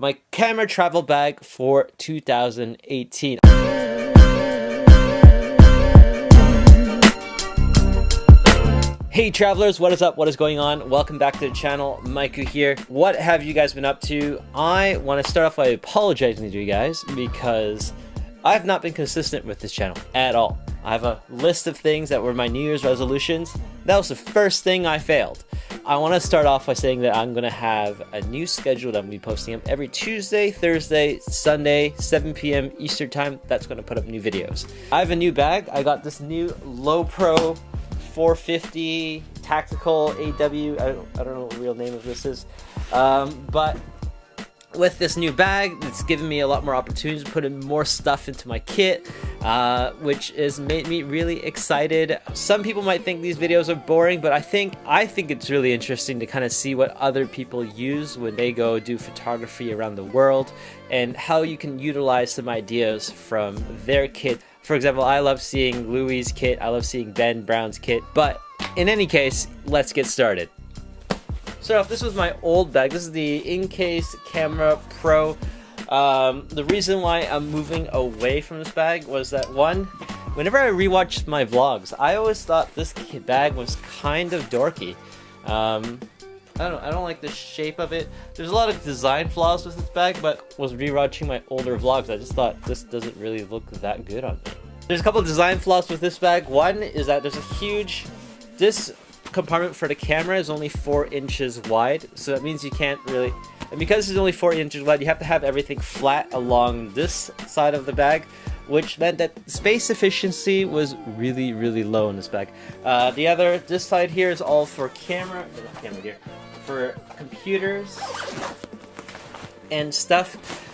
my camera travel bag for 2018. Hey travelers, what is up? What is going on? Welcome back to the channel. Maiku here. What have you guys been up to? I want to start off by apologizing to you guys because I've not been consistent with this channel at all. I have a list of things that were my New Year's resolutions. That was the first thing I failed. I want to start off by saying that I'm going to have a new schedule that I'm going to be posting up every Tuesday, Thursday, Sunday, 7 p.m. Eastern time. That's going to put up new videos. I have a new bag. I got this new Low Pro 450 tactical AW. I don't know what the real name of this is, but with this new bag, it's given me a lot more opportunities to put in more stuff into my kit, which has made me really excited. Some people might think these videos are boring, but I think it's really interesting to kind of see what other people use when they go do photography around the world and how you can utilize some ideas from their kit. For example, I love seeing Louis' kit, I love seeing Ben Brown's kit, but in any case, let's get started. So this was my old bag. This is the In-Case Camera Pro. The reason why I'm moving away from this bag was that one, whenever I rewatched my vlogs, I always thought this bag was kind of dorky. I don't like the shape of it. There's a lot of design flaws with this bag, but was rewatching my older vlogs, I just thought this doesn't really look that good on me. There's a couple of design flaws with this bag. One is that there's a huge, this compartment for the camera is only 4 inches wide, so that means you can't really, and because it's only 4 inches wide, you have to have everything flat along this side of the bag, which meant that space efficiency was really low in this bag. This side here is all for for computers and stuff.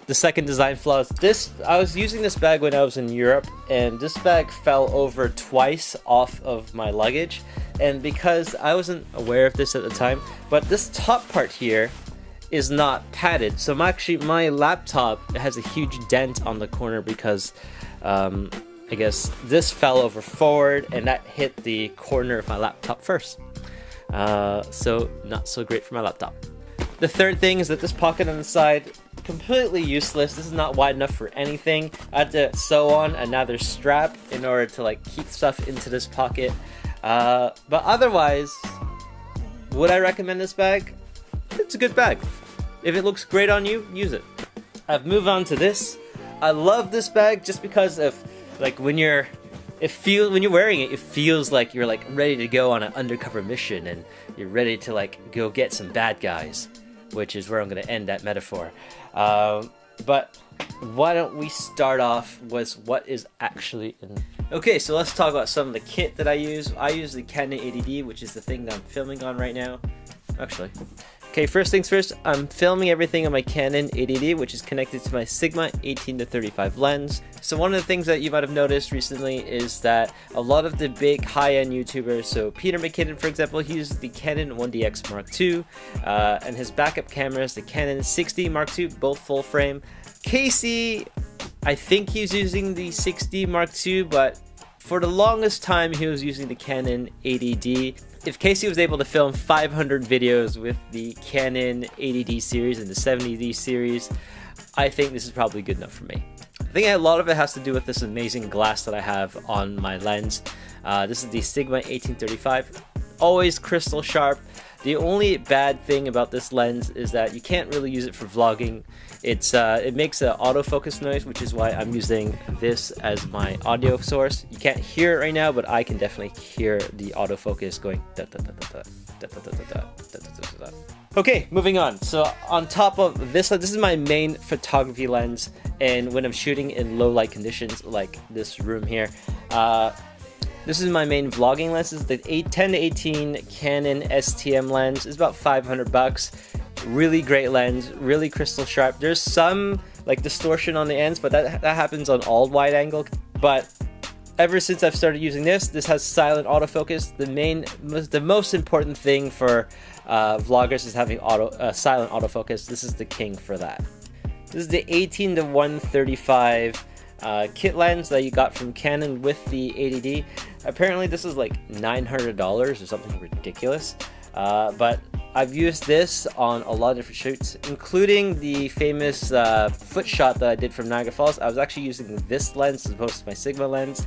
The second design flaw is I was using this bag when I was in Europe, and this bag fell over twice off of my luggage, and because I wasn't aware of this at the time, but this top part here is not padded, so my laptop has a huge dent on the corner because I guess this fell over forward and that hit the corner of my laptop first. So not so great for my laptop. The third thing is that this pocket on the side, completely useless. This is not wide enough for anything. I had to sew on another strap in order to like keep stuff into this pocket. But otherwise, would I recommend this bag? It's a good bag. If it looks great on you, use it. I've moved on to this. I love this bag just because of like when you're wearing it, it feels like you're like ready to go on an undercover mission and you're ready to like go get some bad guys, which is where I'm going to end that metaphor. But why don't we start off with what is actually in. Okay, so let's talk about some of the kit that I use. I use the Canon 80D, which is the thing that I'm filming on right now. Actually. Okay, first things first, I'm filming everything on my Canon 80D, which is connected to my Sigma 18-35 lens. So one of the things that you might have noticed recently is that a lot of the big high-end YouTubers, so Peter McKinnon, for example, he uses the Canon 1DX Mark II, and his backup camera is the Canon 6D Mark II, both full frame. Casey, I think he's using the 6D Mark II, but for the longest time he was using the Canon 80D. If Casey was able to film 500 videos with the Canon 80D series and the 70D series, I think this is probably good enough for me. I think a lot of it has to do with this amazing glass that I have on my lens. This is the Sigma 18-35, always crystal sharp. The only bad thing about this lens is that you can't really use it for vlogging. It makes an autofocus noise, which is why I'm using this as my audio source. You can't hear it right now, but I can definitely hear the autofocus going da da da da da da da da da da da. Okay, moving on. So on top of this is my main photography lens, and when I'm shooting in low light conditions like this room here, this is my main vlogging lens. This is the 10-18 Canon STM lens. It's about 500 bucks. Really great lens, really crystal sharp. There's some like distortion on the ends, but that happens on all wide angle. But ever since I've started using this has silent autofocus. The most important thing for vloggers is having silent autofocus. This is the king for that. This is the 18-135 kit lens that you got from Canon with the 80D. Apparently this is like $900 or something ridiculous, but I've used this on a lot of different shoots, including the famous foot shot that I did from Niagara Falls. I was actually using this lens as opposed to my Sigma lens,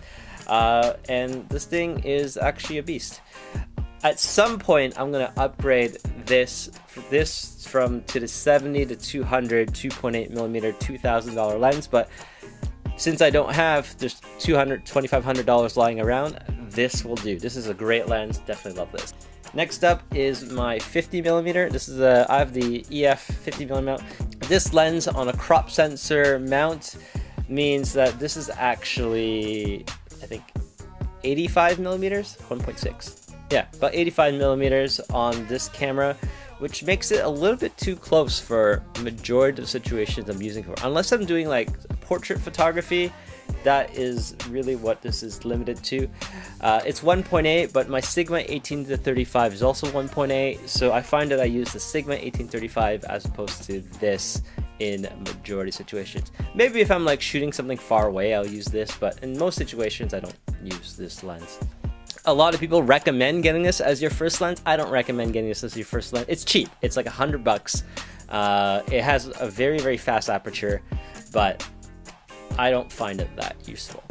and this thing is actually a beast. At some point, I'm gonna upgrade this from to the 70 to 200 2.8 millimeter $2,000 lens, but since I don't have just $2,500 lying around, this will do. This is a great lens. Definitely love this. Next up is my 50 millimeter. This is I have the EF 50 millimeter. This lens on a crop sensor mount means that this is actually, I think, 85 millimeters, 1.6. Yeah, about 85 millimeters on this camera, which makes it a little bit too close for majority of the situations I'm using for. Unless I'm doing like portrait photography, that is really what this is limited to. It's 1.8, but my Sigma 18-35 is also 1.8, so I find that I use the Sigma 18-35 as opposed to this in majority situations. Maybe if I'm like shooting something far away, I'll use this, but in most situations I don't use this lens. A lot of people recommend getting this as your first lens. I don't recommend getting this as your first lens. It's cheap. It's like $100. It has a very, very fast aperture, but I don't find it that useful.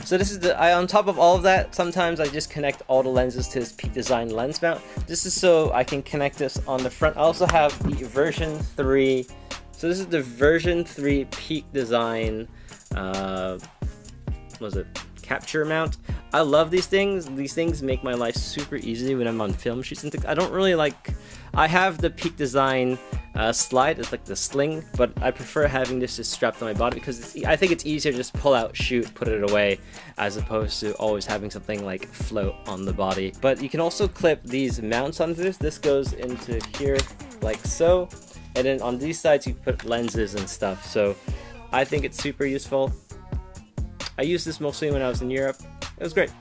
So this is on top of all of that, sometimes I just connect all the lenses to this Peak Design lens mount. This is so I can connect this on the front. I also have the version 3. So this is the version 3 Peak Design, capture mount. I love these things. These things make my life super easy when I'm on film shoots and things. I don't really like, I have the Peak Design slide, it's like the sling, but I prefer having this just strapped on my body because I think it's easier to just pull out, shoot, put it away, as opposed to always having something like float on the body. But you can also clip these mounts onto this. This goes into here like so, and then on these sides you put lenses and stuff. So I think it's super useful. I used this mostly when I was in Europe. It was great.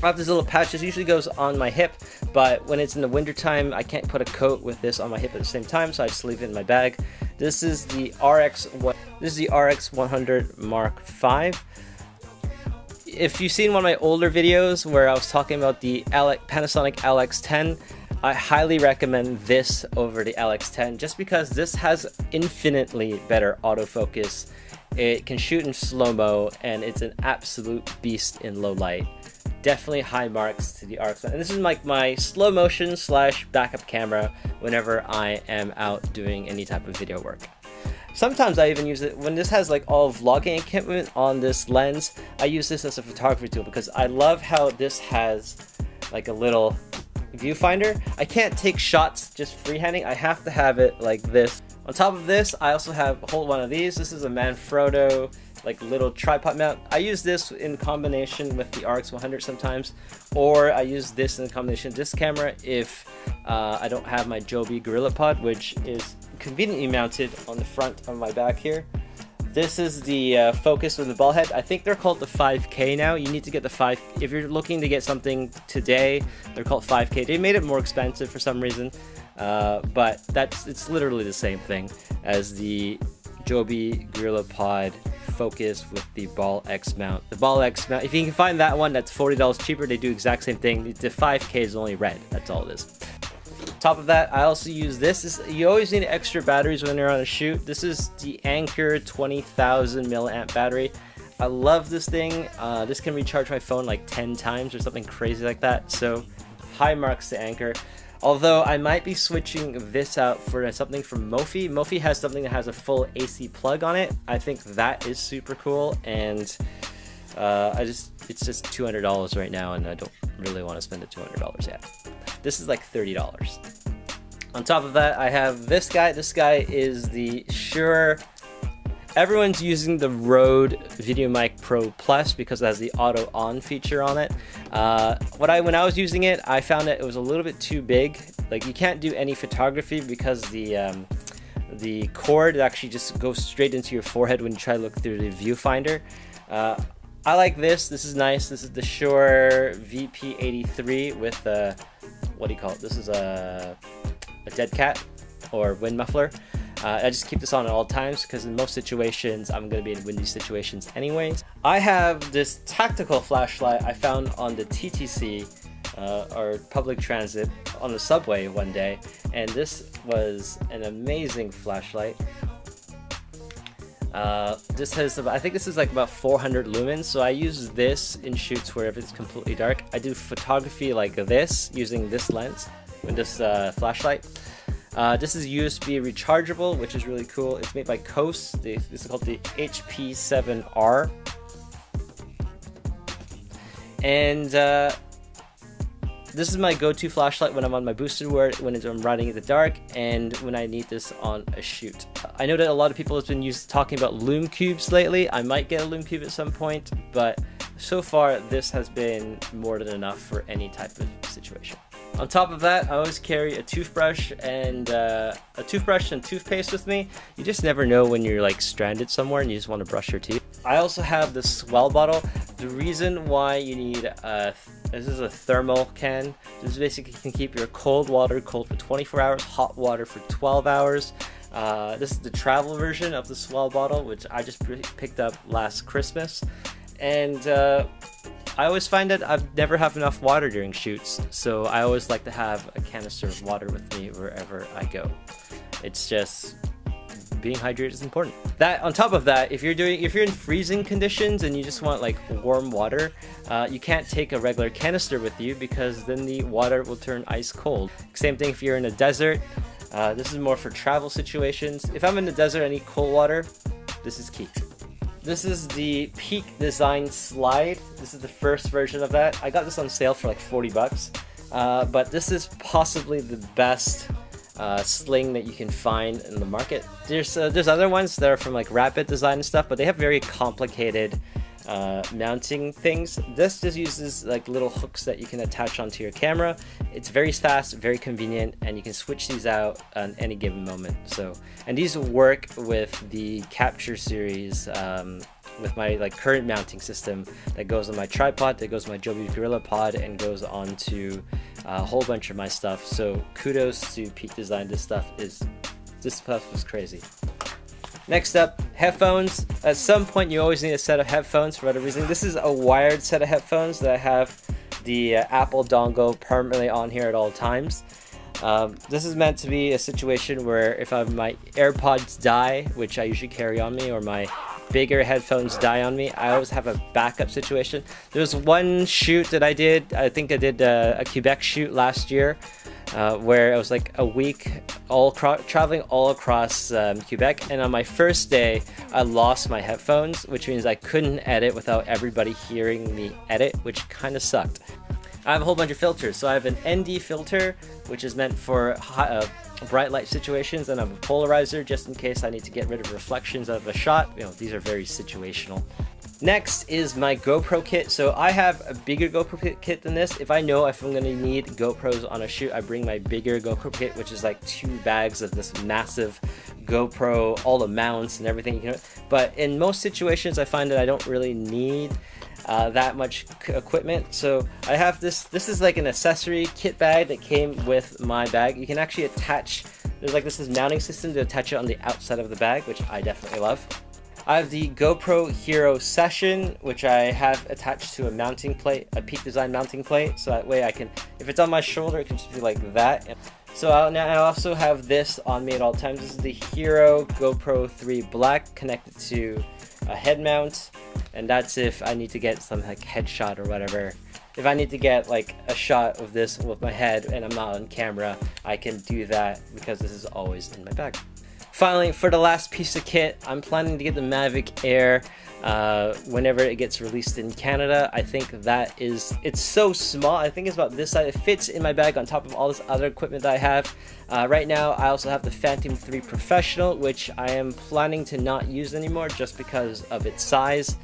I have this little patch. This usually goes on my hip, but when it's in the winter time, I can't put a coat with this on my hip at the same time, so I just leave it in my bag. This is the RX100 Mark V. If you've seen one of my older videos where I was talking about the Panasonic LX10, I highly recommend this over the LX10 just because this has infinitely better autofocus. It can shoot in slow-mo, and it's an absolute beast in low light. Definitely high marks to the RX. And this is like my slow motion / backup camera whenever I am out doing any type of video work. Sometimes I even use it when this has like all vlogging equipment on this lens. I use this as a photography tool because I love how this has like a little viewfinder. I can't take shots just freehanding. I have to have it like this. On top of this, I also have a whole one of these. This is a Manfrotto like little tripod mount. I use this in combination with the RX100 sometimes, or I use this in combination with this camera if I don't have my Joby GorillaPod, which is conveniently mounted on the front of my back here. This is the focus with the ball head. I think they're called the 5K now. You need to get the 5. If you're looking to get something today, they're called 5K. They made it more expensive for some reason, but it's literally the same thing as the Joby GorillaPod focus with the Ball X mount. The Ball X mount, if you can find that one, that's $40 cheaper. They do exact same thing. The 5K is only red. That's all it is. Top of that, I also use this. You always need extra batteries when you're on a shoot. This is the Anker 20,000 milliamp battery. I love this thing. This can recharge my phone like 10 times or something crazy like that. So high marks to Anker. Although I might be switching this out for something from Mophie. Mophie has something that has a full AC plug on it. I think that is super cool, and it's just $200 right now, and I don't really want to spend the $200 yet. This is like $30. On top of that, I have this guy. This guy is the Shure. Everyone's using the Rode VideoMic Pro Plus because it has the auto on feature on it. When I was using it, I found that it was a little bit too big. Like, you can't do any photography because the cord actually just goes straight into your forehead when you try to look through the viewfinder. I like this. This is nice. This is the Shure VP83 with what do you call it? This is a dead cat or wind muffler. I just keep this on at all times because in most situations I'm going to be in windy situations anyways. I have this tactical flashlight I found on the TTC. or public transit on the subway one day, and this was an amazing flashlight. This has, I think this is like about 400 lumens, so I use this in shoots where if it's completely dark. I do photography like this using this lens with this flashlight. This is USB rechargeable, which is really cool. It's made by Coast. This is called the HP7R. And this is my go-to flashlight when I'm on my boosted word, when I'm riding in the dark, and when I need this on a shoot. I know that a lot of people have been talking about lume cubes lately. I might get a lume cube at some point, but so far this has been more than enough for any type of situation. On top of that, I always carry a toothbrush and toothpaste with me. You just never know when you're like stranded somewhere and you just want to brush your teeth. I also have this Swell bottle. The reason why you need this is a thermal can. This basically can keep your cold water cold for 24 hours, hot water for 12 hours. This is the travel version of the Swell bottle, which I just picked up last Christmas. And I always find that I never have enough water during shoots, so I always like to have a canister of water with me wherever I go. It's just, being hydrated is important. That on top of that, if you're in freezing conditions and you just want like warm water, you can't take a regular canister with you because then the water will turn ice cold. Same thing if you're in a desert. This is more for travel situations. If I'm in the desert, I need cold water. This is key. This is the Peak Design Slide. This is the first version of that. I got this on sale for like 40 bucks. But this is possibly the best sling that you can find in the market. There's other ones that are from like Rapid Design and stuff, but they have very complicated mounting things. This just uses like little hooks that you can attach onto your camera. It's very fast, very convenient, and you can switch these out at any given moment. So, and these work with the Capture series, with my like current mounting system that goes on my tripod, that goes on my Joby Gorilla Pod, and goes on to a whole bunch of my stuff. So kudos to Peak Design. This stuff was crazy. Next up, headphones. At some point you always need a set of headphones for whatever reason. This is a wired set of headphones that I have the Apple dongle permanently on here at all times. This is meant to be a situation where if my AirPods die, which I usually carry on me, or my bigger headphones die on me, I always have a backup situation. There was one shoot that I did, I think I did a Quebec shoot last year, where it was like a week traveling all across Quebec, and on my first day I lost my headphones, which means I couldn't edit without everybody hearing me edit, which kind of sucked. I have a whole bunch of filters. So I have an ND filter, which is meant for bright light situations, and I have a polarizer just in case I need to get rid of reflections of a shot. You know, these are very situational. Next is my GoPro kit. So I have a bigger GoPro kit than this. If I know if I'm going to need GoPros on a shoot, I bring my bigger GoPro kit, which is like 2 bags of this massive GoPro, all the mounts and everything. You know, but in most situations, I find that I don't really need that much equipment. So I have this is like an accessory kit bag that came with my bag. You can actually attach, there's like this mounting system to attach it on the outside of the bag, which I definitely love. I have the GoPro Hero Session, which I have attached to a mounting plate, a Peak Design mounting plate, so that way I can, if it's on my shoulder, it can just be like that. So I also have this on me at all times. This is the Hero GoPro 3 Black connected to a head mount, and that's if I need to get some like headshot or whatever. If I need to get like a shot of this with my head and I'm not on camera, I can do that because this is always in my bag. Finally, for the last piece of kit, I'm planning to get the Mavic Air whenever it gets released in Canada. I think it's so small. I think it's about this size. It fits in my bag on top of all this other equipment that I have. Right now, I also have the Phantom 3 Professional, which I am planning to not use anymore just because of its size.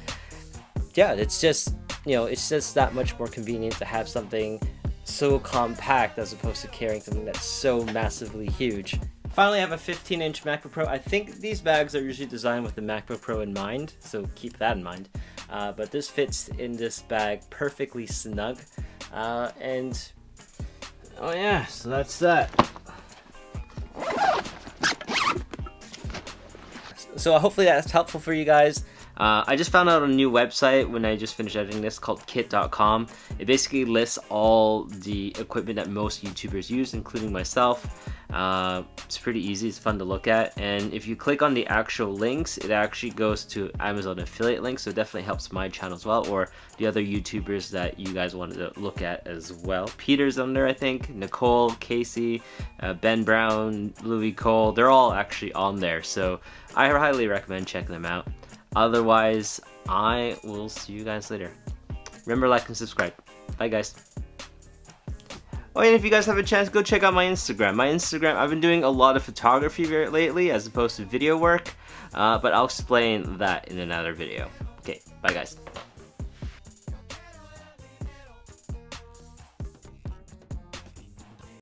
Yeah, it's just, you know, it's just that much more convenient to have something so compact as opposed to carrying something that's so massively huge. Finally, I have a 15-inch MacBook Pro. I think these bags are usually designed with the MacBook Pro in mind, so keep that in mind. But this fits in this bag perfectly snug. And oh yeah, so that's that. So hopefully that's helpful for you guys. I just found out a new website when I just finished editing this called kit.com. It basically lists all the equipment that most YouTubers use, including myself. It's pretty easy, it's fun to look at, and if you click on the actual links, it actually goes to Amazon affiliate links, so it definitely helps my channel as well, or the other YouTubers that you guys wanted to look at as well. Peter's on there, I think, Nicole, Casey, Ben Brown, Louis Cole, they're all actually on there, so I highly recommend checking them out. Otherwise, I will see you guys later. Remember, like and subscribe. Bye, guys. Oh, and if you guys have a chance, go check out my Instagram. I've been doing a lot of photography lately as opposed to video work, but I'll explain that in another video. Okay, bye guys.